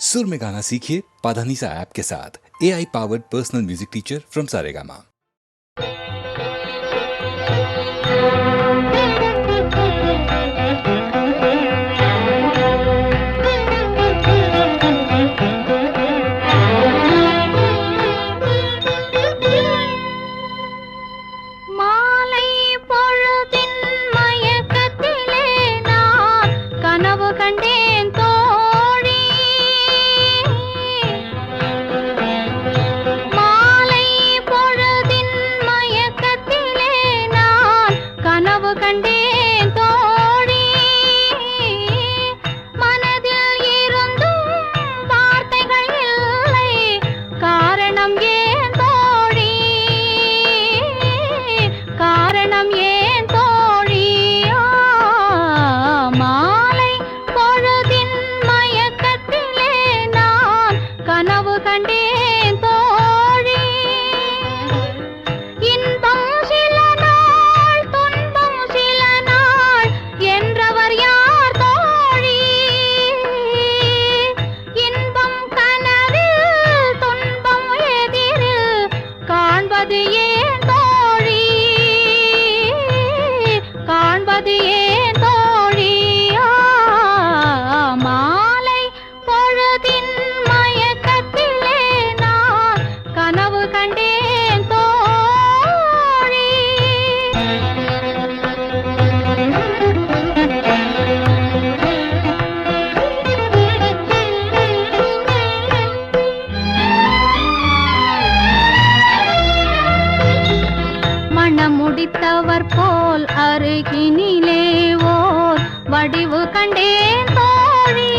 सुर में गाना सीखिए पाधानीसा ऐप के साथ। AI powered personal music teacher from Saregama. முடித்தவர் போல் அருகினிலே ஓர் வடிவு கண்டேன் தோழி.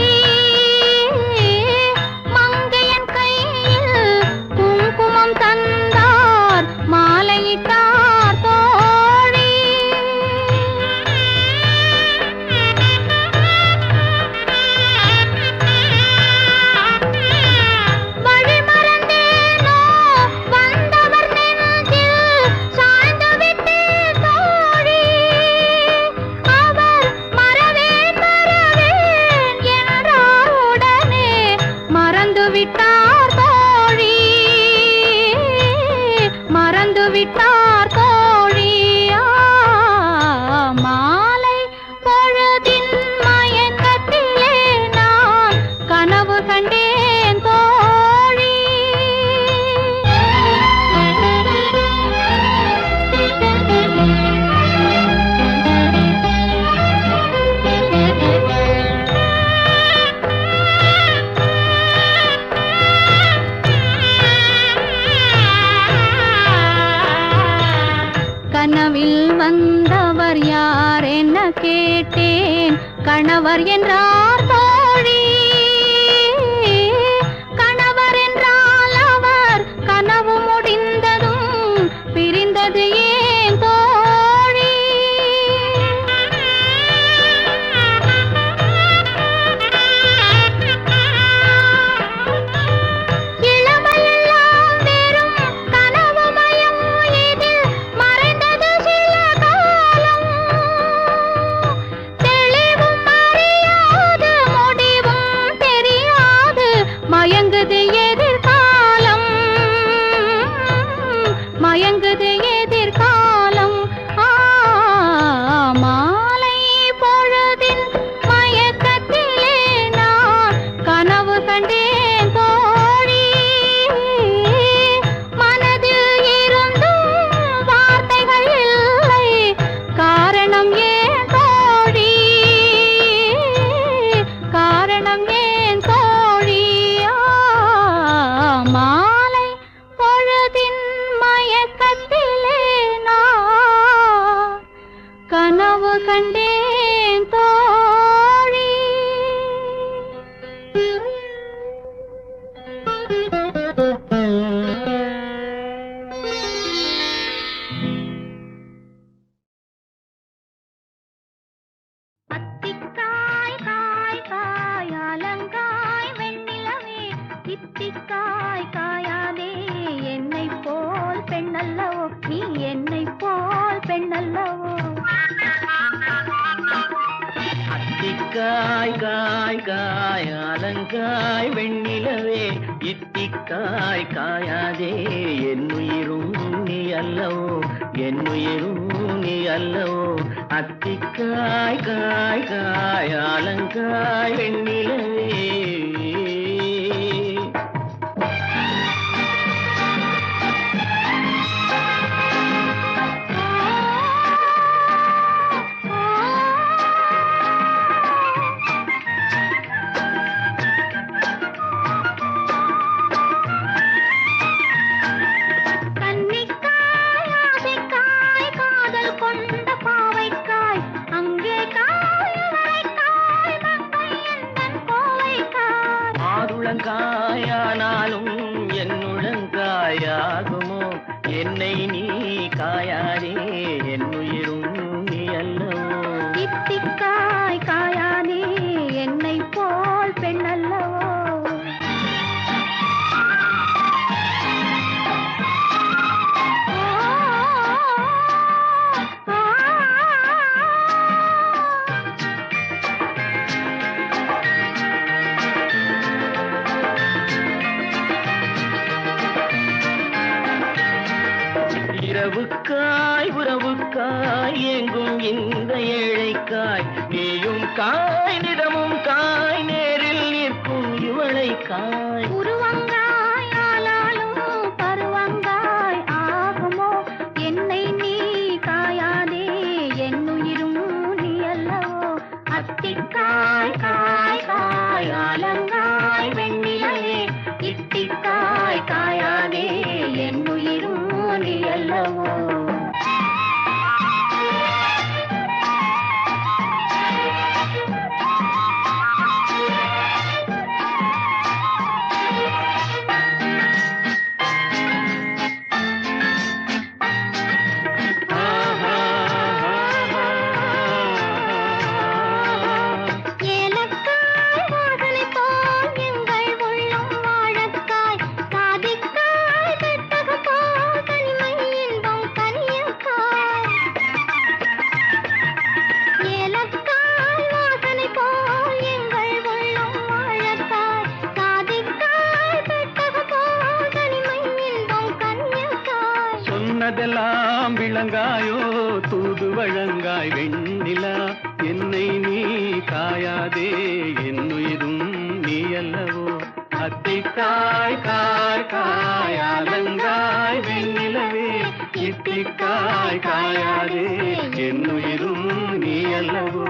மங்கையன் கையில் குங்குமம் தந்தார் மாலையிட்டார் தோழி. வழிமறந்தேனோ வந்தவர் நெஞ்சில் சாய்ந்து விட்டேன் தோழி. அவர் மறவேன் மறவேன் என்றார் உடனே மறந்து விட்டார் தோழி. மறந்து விட்டார் தோழி. மாலை பொழுதின் மயக்கத்திலே நான் கனவு கண்டேன் தோழி. கனவில் வந்தவர் யார் என்ன கேட்டேன். கணவர் என்றார் தோழி. கணவர் என்றால் அவர் கனவு முடிந்ததும் பிரிந்தது ஏன் தோழி. இளமையெல்லாம் வெறும் கனவுமயம், இதில் மறைந்தது சில காலம். தெளிவும் அறியாது முடிவும் தெரியாது மயங்குது எதிர்காலம். மயங்குது எதிர்காலம். மாலை பொழுதின் மயக்கத்திலே நான் கனவு கண்டேன் தோழி. மனதில் இருந்தும் வார்த்தைகள் இல்லை, காரணம் ஏன் தோழி. காரணம் ஏன் தோழி. மாலை பொழுதின் மயக்கத்திலே நான் கனவு கண்டேன் தோழி. அத்திக்காய் காய் காய் அலங்காய் வெண்ணிலவே, தித்திக்காய் காயாதே என்னை போல் பெண்ணல்லவோ, நீ என்னை போல் பெண்ணல்லவோ. அத்திக்காய் காய் காய் அலங்காய் ஆலங்காய் வெண்ணிலவே இத்திக்காய் காயாதே என்னுயிரும் நீ அல்லவோ என்னுயிரும் நீ அல்லவோ அத்திக்காய் காய் காய் ஆலங்காய் வெண்ணிலவே காயானாலும் என்னுழங்காயாகுமோ என்னை நீ காயாதே என்னுயிரும் நீ அல்லவோ இத்திக்காய் காயாதே என்னை போல் பெண் அல்லவோ இரவுக்காய் உறவுக்காய் எங்கும் இந்த ஏழைக்காய் நீயும் காய் நிறமும் காய் நேரில் நிற்கும் இவளை காய் உருவங்காய் ஆனாலும் பருவங்காய் ஆகுமோ என்னை நீ காயாதே என்னுயிரும் நீ அல்லவோ அத்திக்காய் காய் காய் ஆலங்காய் வெண்ணிலவே இத்திக்காய் காயாதே என்னுயிரும் நீ அல்லவோ சொன்னதெல்லாம் விளங்காயோ தூது வழங்காய் வெண்ணிலா என்னை நீ காயாதே என்னுயிரும் நீ அல்லவோ அத்திக்காய் காய் காய் ஆலங்காய் வெண்ணிலவே இத்திக்காய் காயாதே என்னுயிரும் நீ அல்லவோ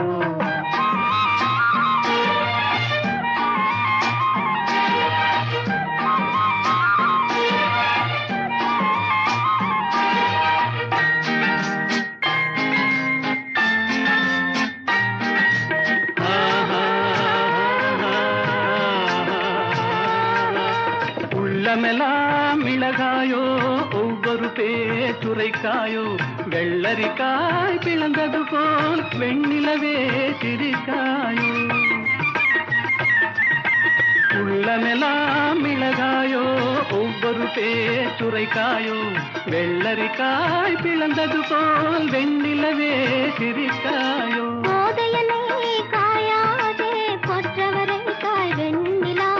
உள்ளமெல்லாம் மிளகாயோ ஒவ்வொரு பேச்சுரைக்காயோ வெள்ளரிக்காய் பிளந்தது போல் வெண்ணிலவே சிரிக்காயோ உள்ளமெல்லாம் மிளகாயோ ஒவ்வொரு பேச்சுரைக்காயோ வெள்ளரிக்காய் பிளந்தது போல் வெண்ணிலவே சிரிக்காயோ காயாதே கொற்றவரை காய் வெண்ணிலா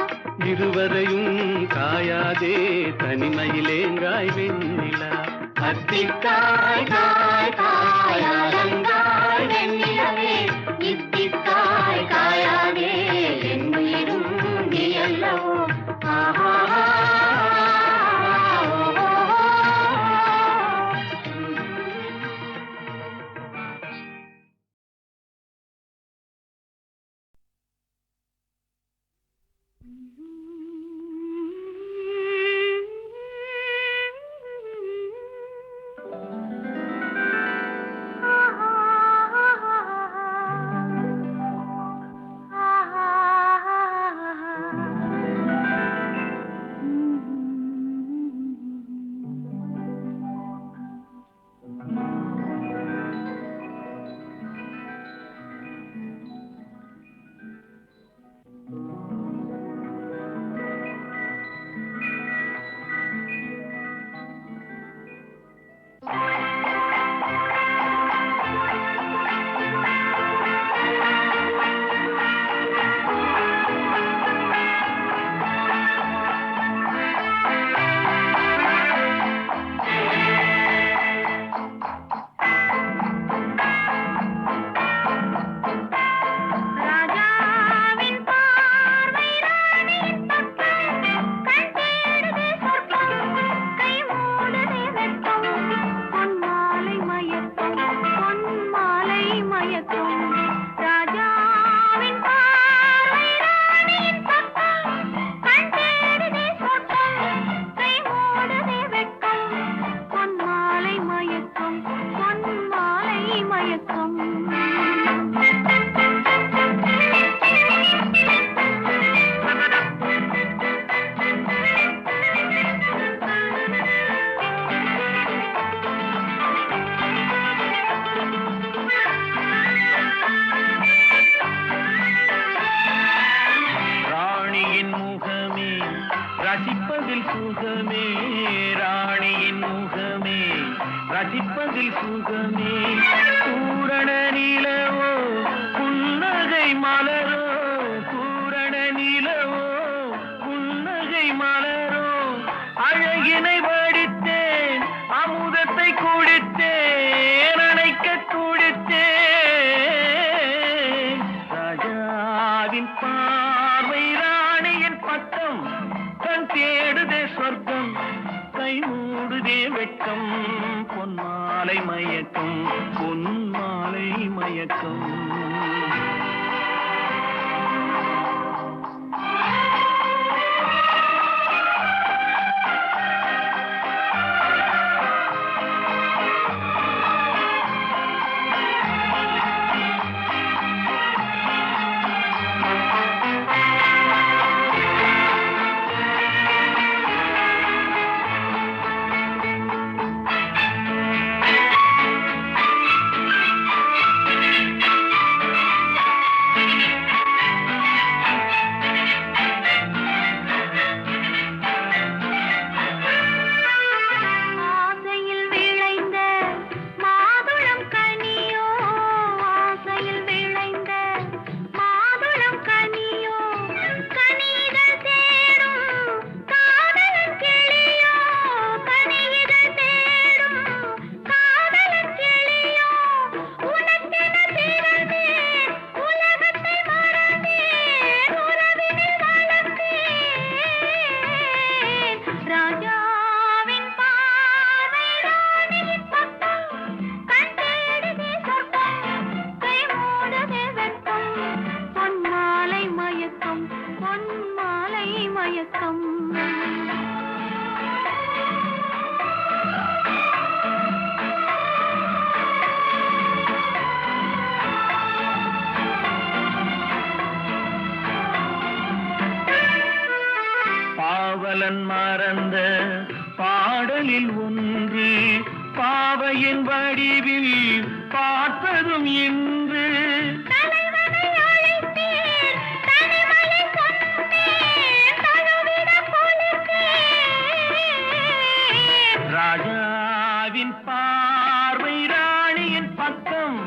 இருவரையும் காயாதே தனிமையிலேங்காய் வெண்ணிலா அத்திக்காய் காய் காய் ஆலங்காய் வெண்ணிலவே இத்திக்காய் காயாதே என்னுயிரும் நீ அல்லவோ ரசிப்பதில் சுகமே ராணியின் முகமே ரசிப்பதில் சுகமே பூரண நிலவோ புன்னகை மலரோ பூரண நிலவோ புன்னகை மலரோ அழகினை வடித்தேன் அமுதத்தை குடித்தேன் அணைக்க குடித்தேன் ராஜாவின் பார்வை ராணியின் பட்டம் கண் தேடுதே சொர்க்கம் கை மூடுதே வெட்கம் பொன்மாலை மயக்கம் பொன்மாலை மயக்கம் ஆசையில் விளைந்த மாதுளம் கனியோ ஆசையில் விளைந்த மாதுளம் கனியோ கனிகள் தேடும் காதலன் கிளியோ கனிகள் தேடும் காதலன் கிளியோ உனக்கென பிறந்தேன் உலகத்தை மறந்தேன் உறவினில் வளர்ந்தேன் ராஜாவின் பார்வை ராணியின் பக்கம் கண் தேடுதே சொர்க்கம் கை மூடுதே வெட்கம் பொன்மாலை மயக்கம் பொன்மாலை மயக்கம் பாவலன் மறந்த பாடலில் ஒன்று பாவையின் வடிவில் பார்த்ததும் இன்று தலைவனை அழைத்தேன் தனிமையை சொன்னேன் தழுவிட கொள்கிறேன் ராஜாவின் பார்வை ராணியின் பக்கம்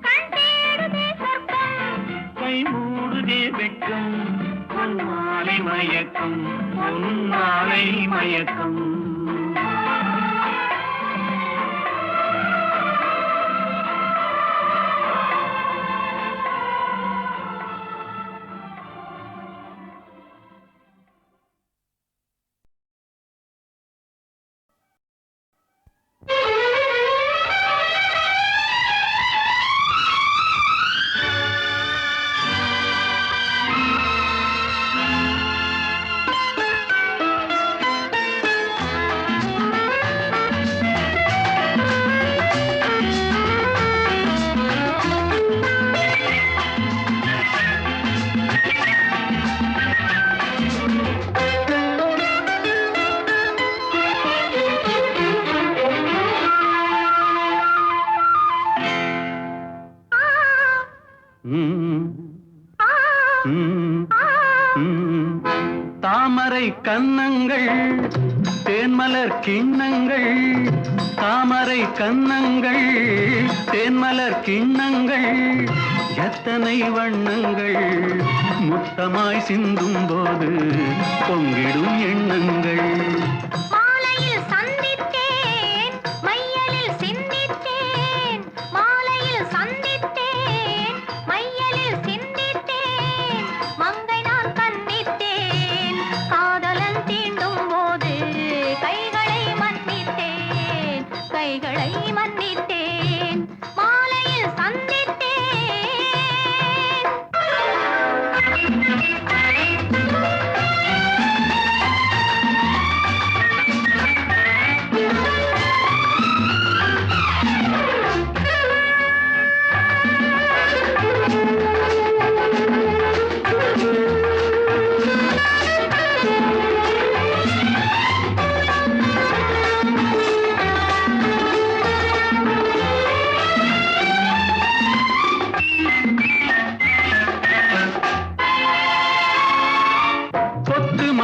கண் தேடுதே சொர்க்கம் கை மூடுதே வெட்கம் பொன்மாலை மயக்கம் பொன்மாலை மயக்கம் தாமரை கன்னங்கள் தேன்மலர் கிண்ணங்கள் தாமரை கன்னங்கள் தேன்மலர் கிண்ணங்கள் எத்தனை வண்ணங்கள் முத்தமாய் சிந்தும் போது பொங்கிடும் எண்ணங்கள் மாலையில் சந்தித்தேன் மையலில் சிந்தித்தேன் மாலையில் சந்தித்தேன் மையலில் சிந்தித்தேன் மங்கை நான் கண்டித்தேன் காதலன் தீண்டும் போது கைகளை மன்னித்தேன் கைகளை மன்னித்தேன் மாலையில் சந்தித்தேன்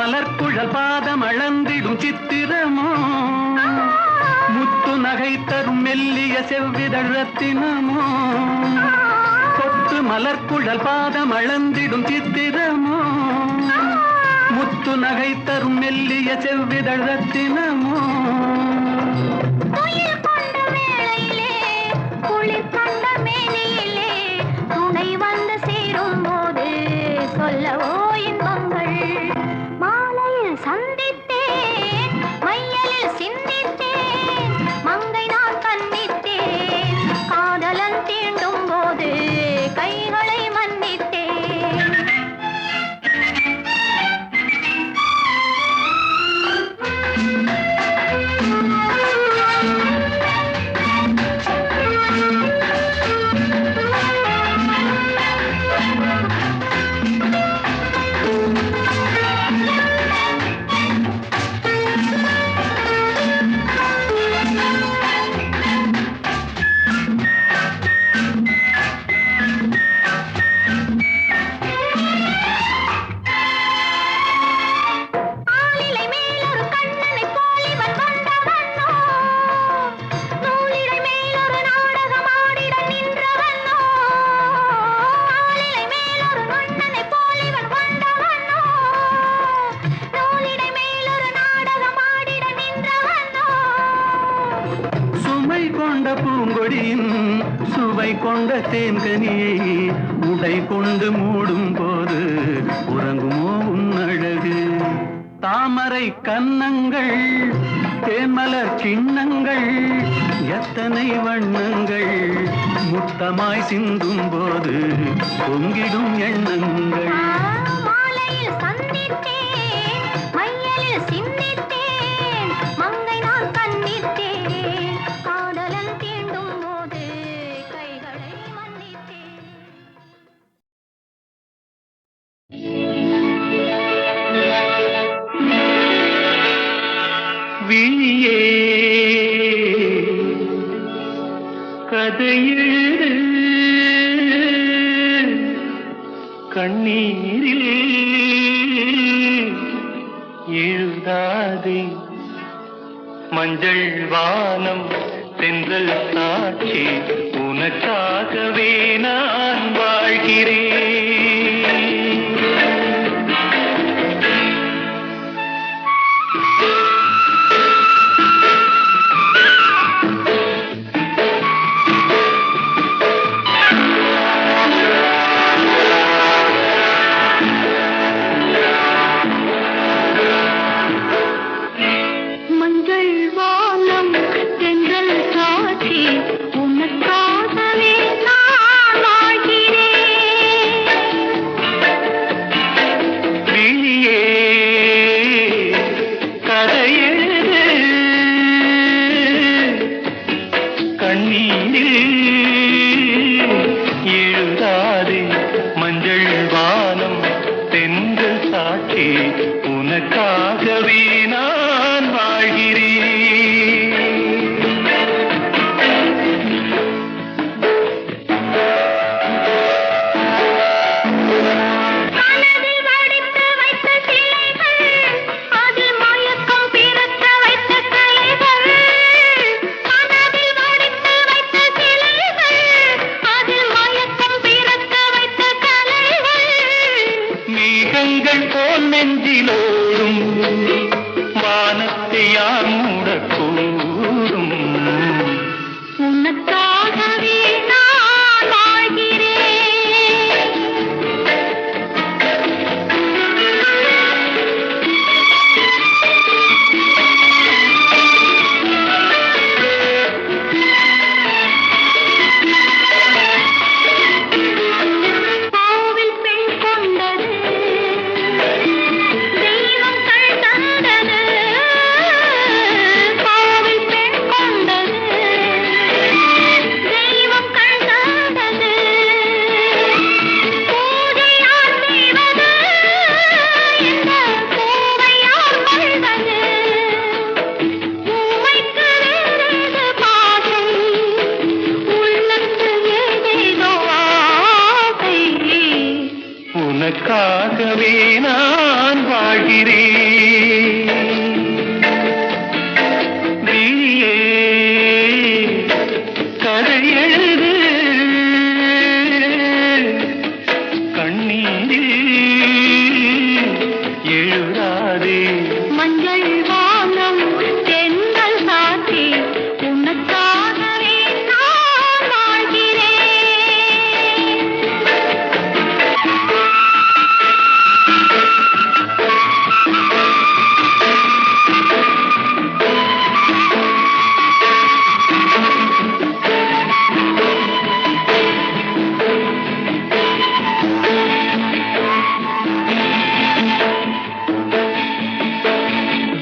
மலர்குழல் பாதம் அளந்திடும் சித்திரமோ முத்து நகை தரும் மெல்லிய செவ்விதழ் ரத்தினமோ கொத்து மலர்குழல் பாதம் அளந்திடும் சித்திரமோ முத்து நகை தரும் மெல்லிய செவ்விதழ் ரத்தினமோ துயில் கொண்ட வேளையிலே குளிர் கண்ட மேனியிலே துணை வந்து சேரும் போது சொல்லவோ இன்பங்கள் மாலையில் சந்தித்தேன் மையலில் சிந்தித்தேன் மங்கை நான் கண்ணித்தேன் காதலன் தீண்டும் போது கைகளை மன்னித்தேன் பூங்கொடியின் சுவை கொண்ட தேன்கனியை உடை கொண்டு மூடும் போது உறங்குமோ உன்னழகு தாமரை கன்னங்கள் தேன்மலர் கிண்ணங்கள் எத்தனை வண்ணங்கள் முத்தமாய் சிந்தும் போது பொங்கிடும் எண்ணங்கள் மாலையில் சந்தித்தேன் மையலில் சிந்தித்தேன் மங்கை நான் கண்ணித்தேன் காதலன் தீண்டும் போது கைகளை மன்னித்தேன் விழியே கதையேடு கண்ணீரில் எழுதாதே மஞ்சள் வானம் தென்றல் சாட்சி உனக்காகவே நான் வாழ்கிறேன் உனக்காகவே நான் வாழ்கிறேன் போல் நெஞ்சிலோடும் வானத்தை யார் மூடக்கூடும் உனக்காகவே நான் வாழ்கிறேன் உனக்காகவே நான் வாழ்கிறேன் வாழ்கிறேன். விழியே கதை எழுது, கண்ணீரில் எழுதாதே. மஞ்சள் வானம் தென்றல் சாத்தி உனக்காகவே நான் வாழ்கிறேன்.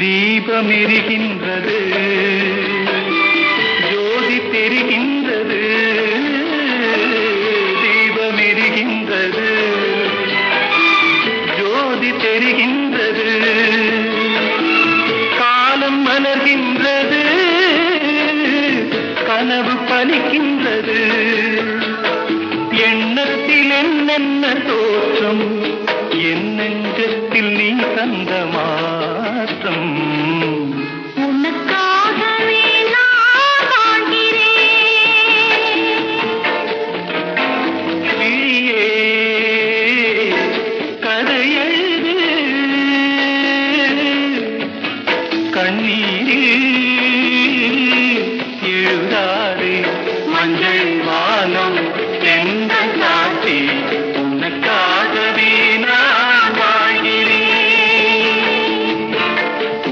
தீபம் எரிகின்றது, ஜோதி தெரிகின்றது. தீபம் எரிகின்றது, ஜோதி தெரிகின்றது. காலம் மலர்கின்றது, கனவு பலிக்கின்றது. எண்ணத்தில் என்னென்ன தோற்றம், என் நெஞ்சத்தில் நீ தந்த மாற்றம். உனக்காகவே நான் வாழ்கிறேன். விழியே கதை எழுது, கண்ணீரில் எழுதாதே. மஞ்சள் வானம் தென்றல் சாட்சி உனக்காகவே நான் வாழ்கிறேன்.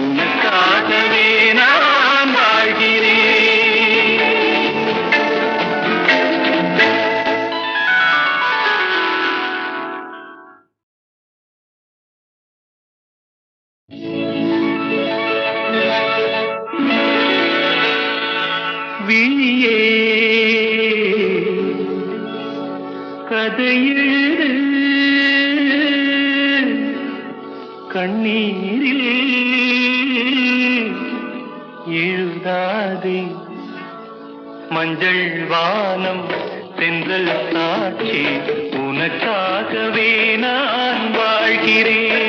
உனக்காகவே நான் வாழ்கிறேன். விழியே கதை எழுது, கண்ணீரில் எழுதாதே. மஞ்சள் வானம் தென்றல் சாட்சி உனக்காகவே நான் வாழ்கிறேன்.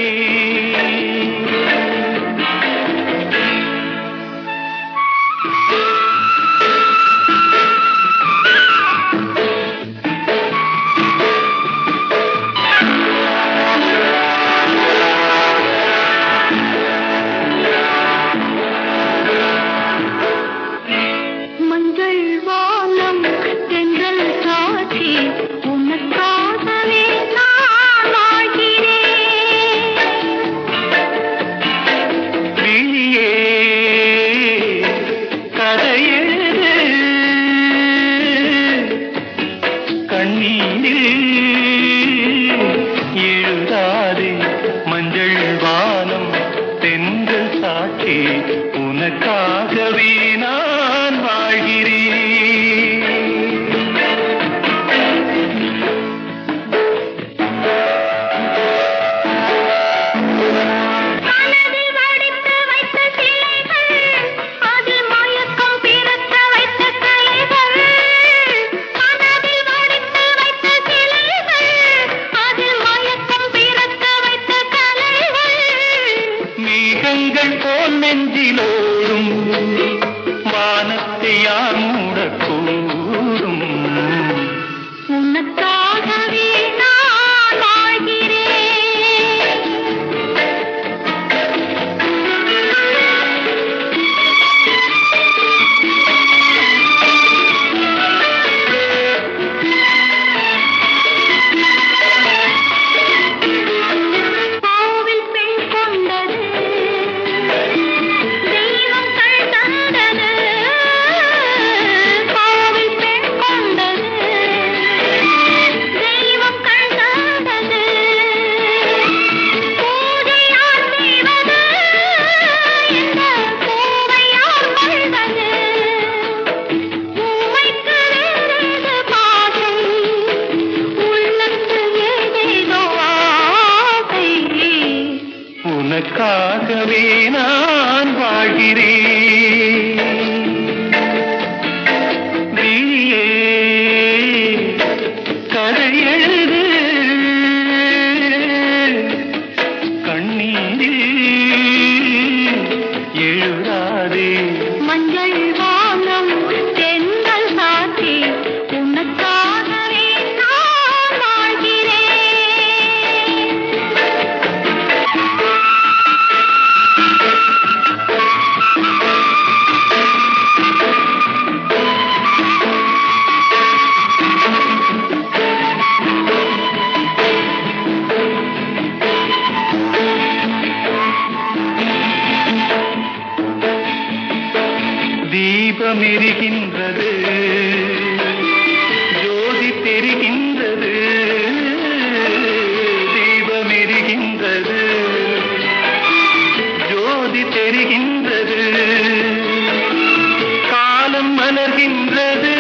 மஞ்சள் வானம் தென்றல் சாட்சி உனக்காகவே நான் வாழ்கிறேன். விழியே கதை எழுது, கண்ணீரில் எழுதாதே. மஞ்சள் வானம் தென்றல் சாட்சி உனக்காகவே நான் வாழ்கிறேன். மனதில் வடித்து வைத்த சிலைகள், அதில் மயக்கம் பிறக்க வைத்த கலைகள். மனதில் வடித்து வைத்த சிலைகள், அதில் மயக்கம் பிறக்க வைத்த கலைகள். மேகங்கள் போல் நெஞ்சிலோடும் வானத்தை யார் மூடக்கூடும். உனக்காகவே நான் வாழ்கிறேன். கோவில் பெண் கொண்டது, தெய்வம் கண் தந்தது. கோவில் பெண் கொண்டது, தெய்வம் கண் தந்தது. பூஜை யார் செய்வது, இந்த பூவை யார் கொள்வது. பூவைக்கு வேறேது பாசம், உள்ளத்தில் ஏதேதோ ஆசை. உனக்காகவே நான் வாழ்கிறேன். விழியே கதை எழுது, கண்ணீரில் தீபம் எரிகின்றது, ஜோதி தெரிகின்றது, தீபம் எரிகின்றது, ஜோதி தெரிகின்றது, காலம் மலர்கின்றது,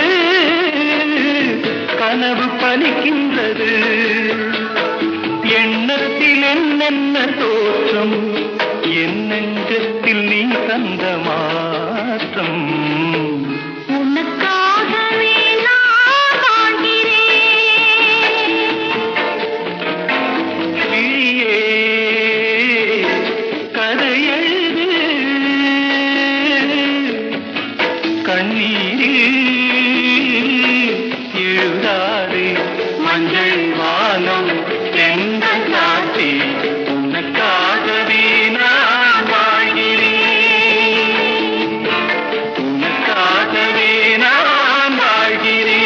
கனவு பலிக்கின்றது, எண்ணத்தில் என்னென்ன தோற்றம், என் நெஞ்சத்தில் நீ தந்த மாற்றம். உனக்காகவே நான் வாழ்கிறேன். விழியே கதை எழுது, கண்ணீரில் எழுதாதே, மஞ்சள் வானம் என்ற காட்சி, உனக்காகவே நான் வாழ்கிறேன், உனக்காகவே நான் வாழ்கிறேன்.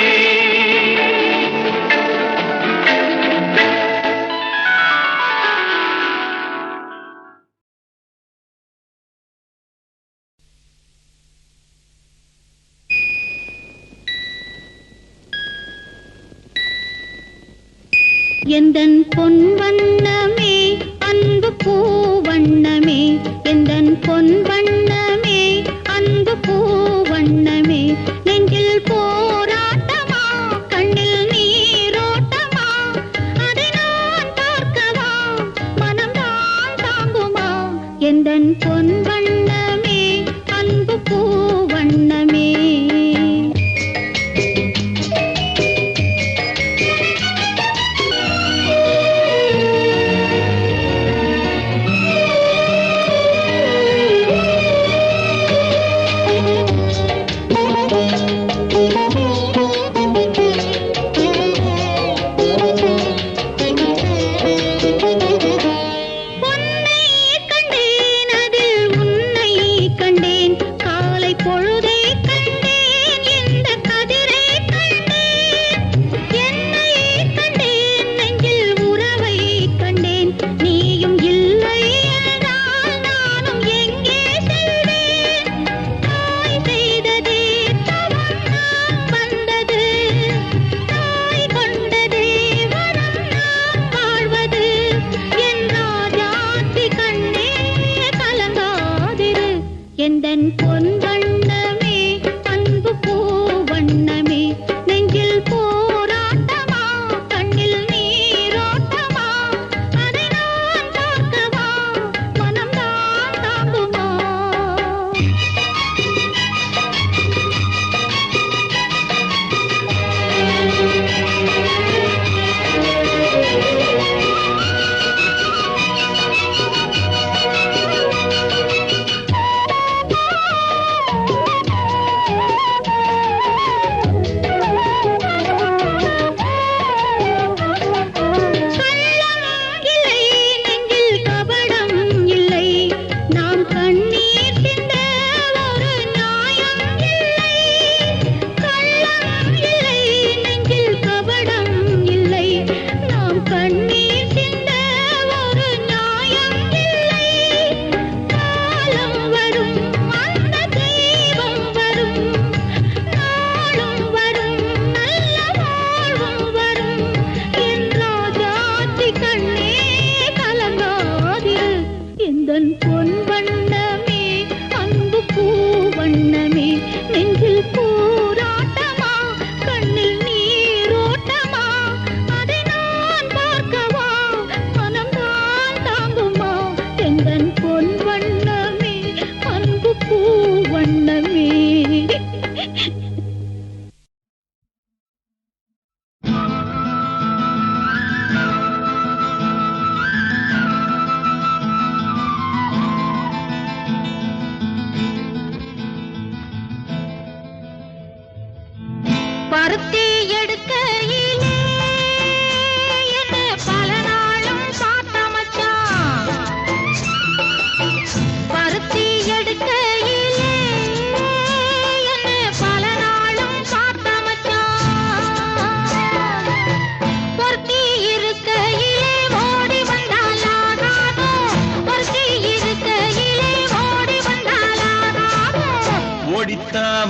எந்தன் பொன் வண்ணமே அன்பு பூ வண்ணமே, எந்தன் பொன் வண்ணமே அன்பு பூ வண்ணமே, நெஞ்சில் போராட்டமா கண்ணில் நீரோட்டமா, அதை நான் பார்க்கவா மனம்தான் தாங்குமா, எந்தன் பொன் வண்ணமே அன்பு பூ வண்ணமே.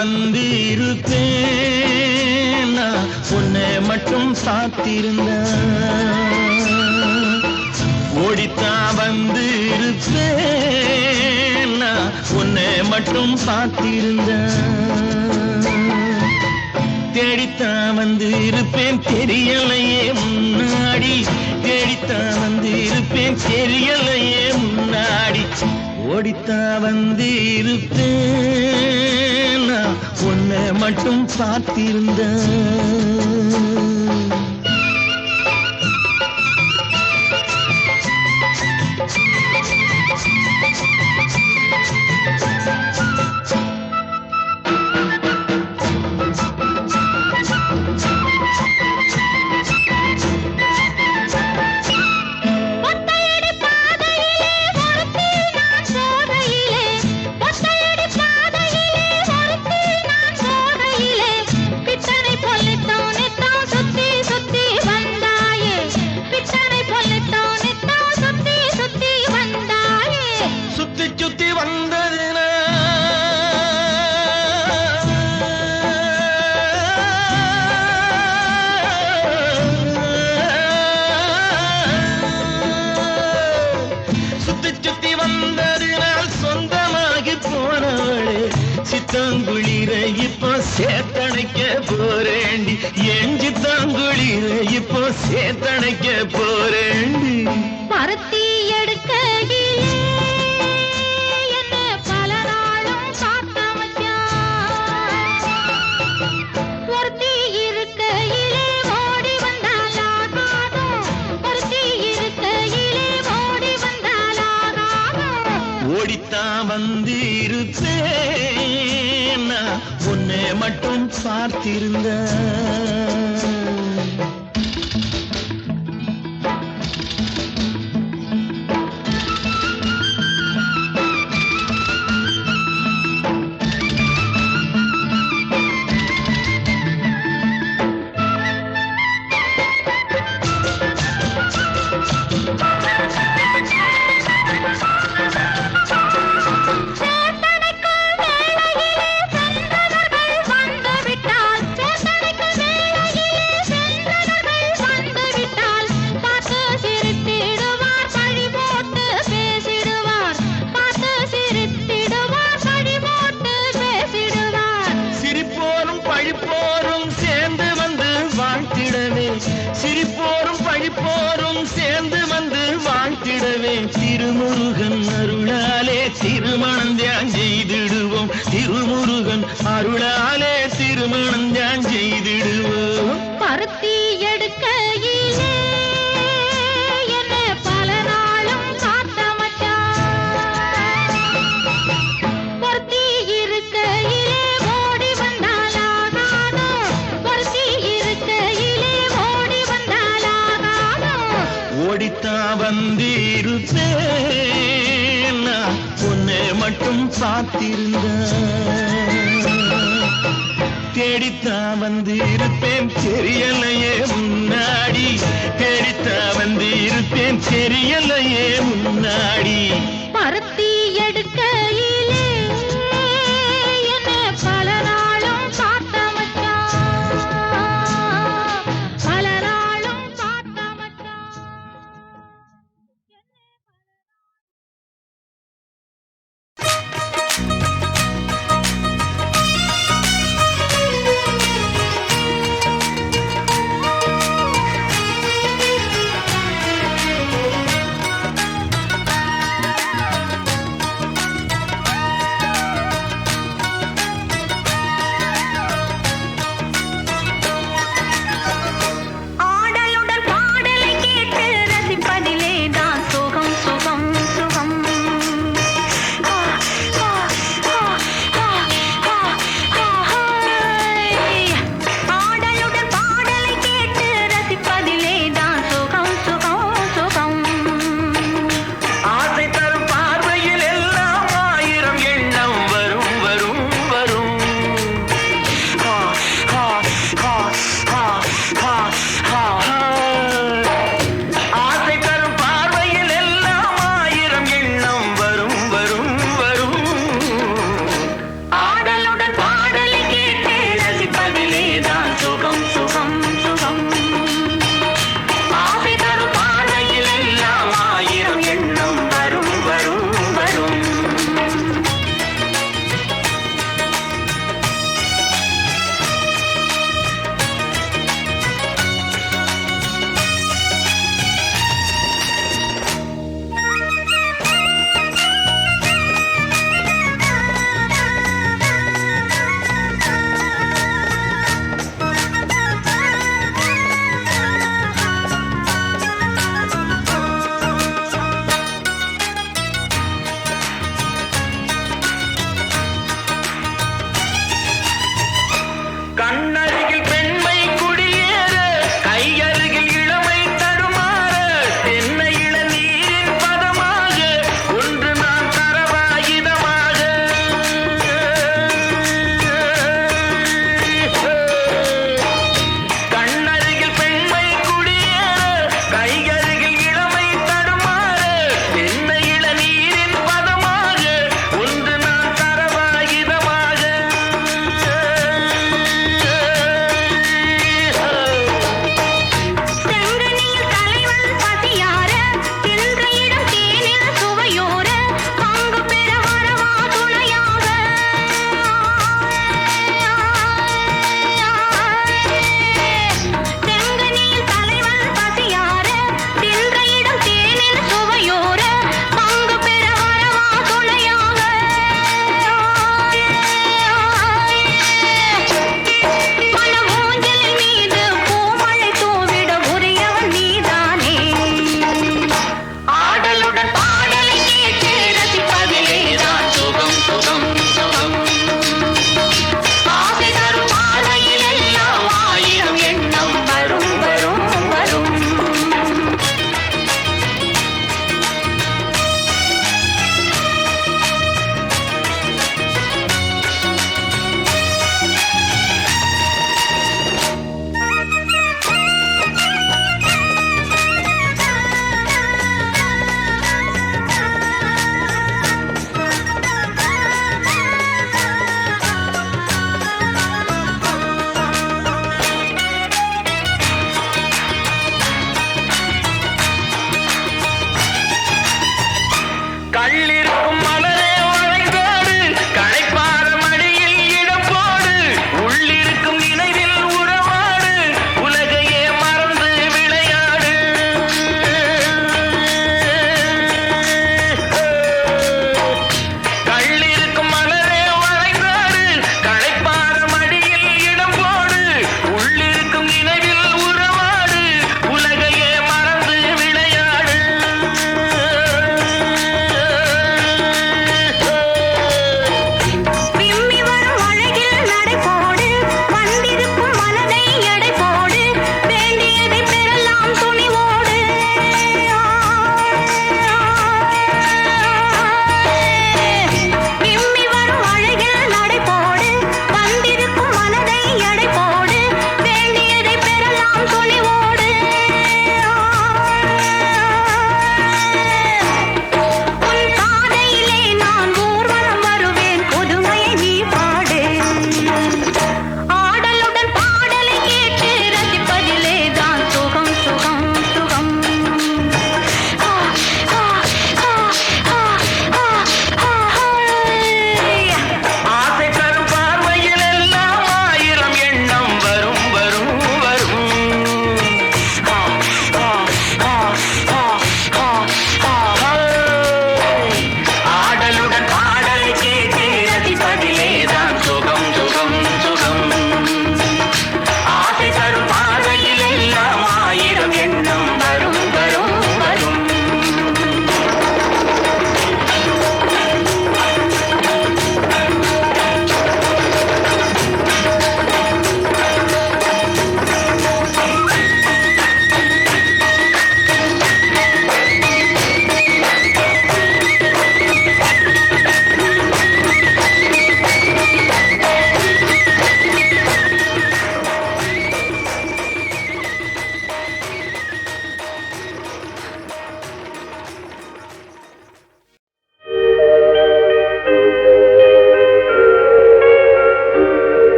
வந்து இருப்பேன் நான் உன்னை மட்டும் பார்த்திருந்தேன். ஓடித்தான் வந்து இருப்பேன் நான் உன்னை மட்டும் பார்த்திருந்தேன். தேடித்தான் வந்து இருப்பேன் தெரியலையே முன்னாடி, தேடித்தான் வந்து இருப்பேன் தெரியலையே முன்னாடி. ஓடித்தான் வந்து இருப்பேன் நான் உன்னை மட்டும் பார்த்திருந்தேன். சித்தாங்குளிர இப்போ சேத்தணைக்க போறேண்டி, எஞ்சி தாங்குளிர இப்போ சேத்தணைக்க போறேண்டி. பருத்தி எடுக்கையிலே என்ன பல நாளும் காத்த மச்சான். ஒருத்தி இருக்கையிலே ஓடி வந்தாலாகாதும், ஒருத்தி இருக்கையிலே ஓடி வந்தாலாகாதும். ஓடித்தான் வந்து இருப்பேன் நான் உன்னை மட்டும் பார்த்திருந்தேன். சிரிப்போரும் பழிப்போரும் சேர்ந்து வந்து வாழ்த்திடவே, திருமுருகன் அருளாலே திருமணம் தியான் செய்திடுவோம், திருமுருகன் அருளாலே திருமணம் தியான் செய்திடுவோம். பருத்தி எடுக்கையிலே என்ன பல நாளும் காத்த மச்சான். ஒருத்தி இருக்கையிலே ஓடி வந்தாலாகாதும், ஒருத்தி இருக்கையிலே ஓடி வந்தாலாகாதும். ஓடித்தான் வந்து இருப்பேன் நான் உன்னை மட்டும் பார்த்திருந்தேன். தேடித்தான் வந்து இருப்பேன் தெரியலையே முன்னாடி, தேடித்தான் வந்து இருப்பேன் தெரியலையே முன்னாடி. பருத்தி எடுக்கையிலே என்ன பல நாளும் காத்த மச்சான், பல நாளும் காத்த மச்சான்.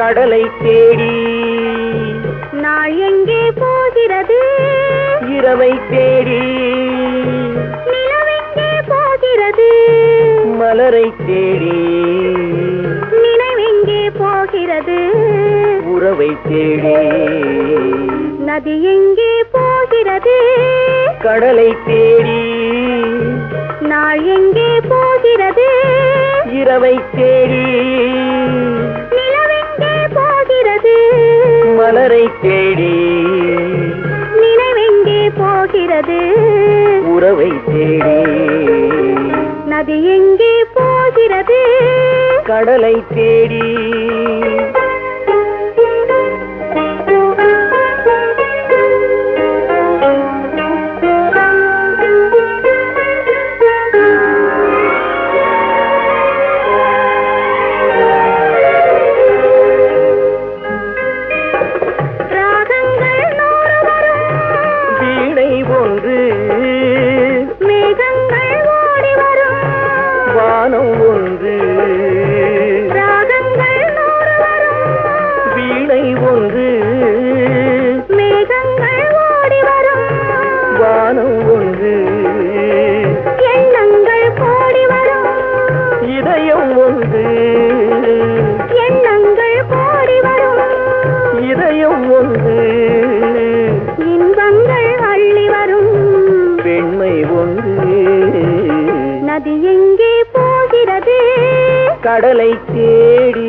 கடலை தேடி நாள் எங்கே போகிறது இரவை தேடி நிலவெங்கே போகிறது மலரை தேடி நினைவெங்கே போகிறது உறவை தேடி நதி எங்கே போகிறது கடலை தேடி நாள் எங்கே போகிறது இரவை தேடி நிலவெங்கே போகிறது மலரை தேடி நினைவெங்கே போகிறது உறவை தேடி நதி எங்கே போகிறது கடலை தேடி கடலை தேடி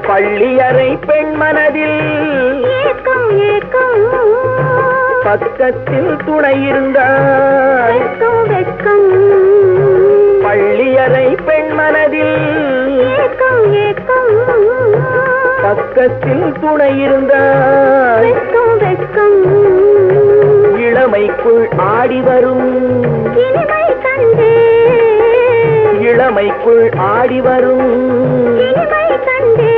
பள்ளியறை பெண் மனதில் ஏக்கம் ஏக்கம் பக்கத்தில் துணை இருந்தாய் வெட்கம் பள்ளியறை பெண் மனதில் ஏக்கம் ஏக்கம் பக்கத்தில் துணை இருந்தாய் வெட்கம் இளமைக்குள் ஆடி வரும் இனிமை கண்டு இளமைக்குள் ஆடி வரும் இனிமை கண்டு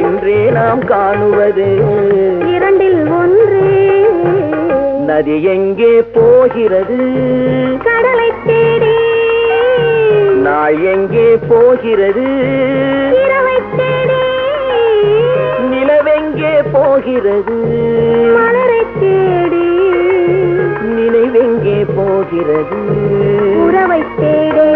இன்றே நாம் காணுவது இரண்டில் ஒன்று நதி எங்கே போகிறது கடலை தேடி நாள் எங்கே போகிறது இரவை தேடி நிலவெங்கே போகிறது மலரை தேடி நினைவெங்கே போகிறது உறவை தேடி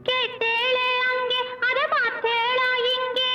கேட்டேளே அங்கே அதை பார்த்தேளா இங்கே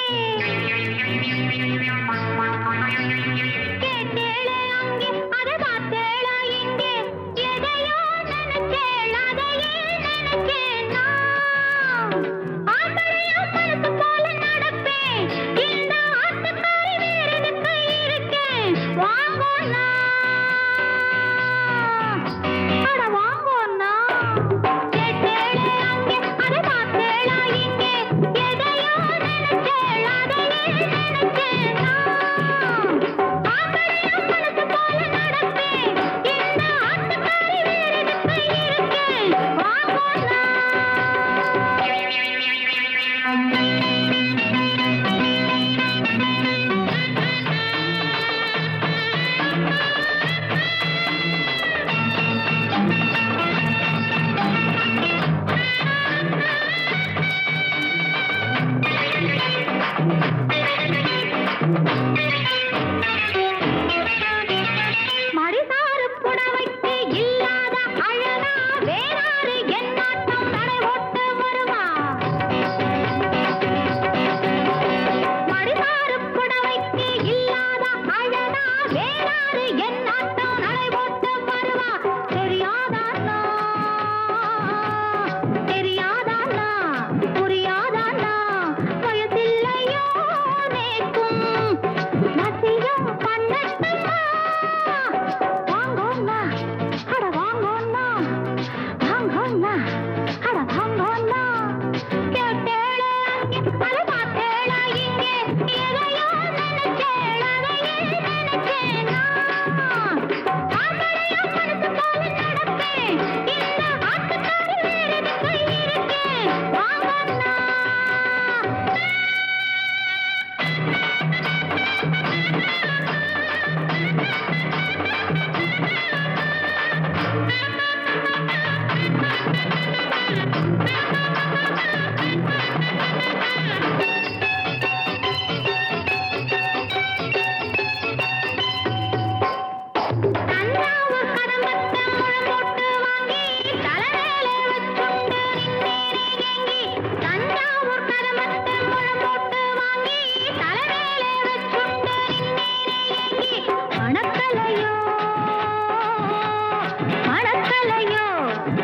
மயக்கலையோ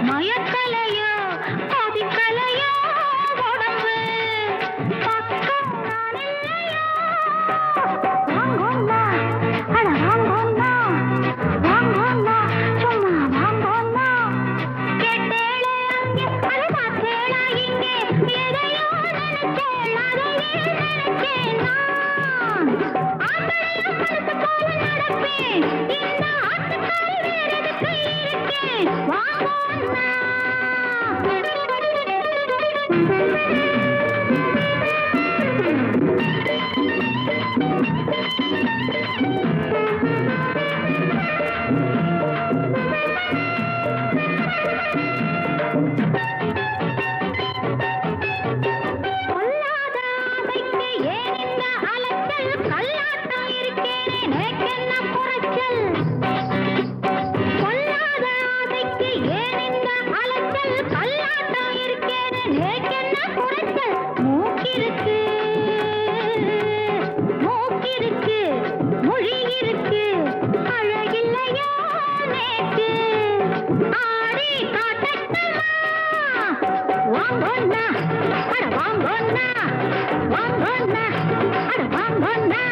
மயக்கலையோ கொதிக்கலையோ உடம்பு பக்கம் நான் இல்லையோ வாங்கோண்ணா அட வாங்கோண்ணா வாங்கோண்ணா சும்மா வாங்கோண்ணா கேட்டேளே அங்கே அதை பார்த்தேளா இங்கே எதையோ நினைச்சேன் அதையே நினைச்சேன் நான் ஆம்பளையும் மனசு போல நடப்பேன் இந்த ஆட்டுக்காரி வேற எதுக்கு இருக்கேன் வாங்கோண்ணா பொல்லாத ஆசைக்கு ஏன் இந்த அலைச்சல் கல்லாட்டம் இருக்கேனே நேக்கென்ன குறைச்சல் பொல்லாத ஆசைக்கு ஏன் இந்த அலைச்சல் கல்லாட்டம் இருக்கேனே நேக்கென்ன குறைச்சல் மூக்கிருக்கு மூக்கிருக்கு மொழி இருக்கு அழகில்லையோ நேக்கு ஆடி காட்டட்டுமா வாங்கோண்ணா அட வாங்கோண்ணா வாங்கோண்ணா அட வாங்கோண்ணா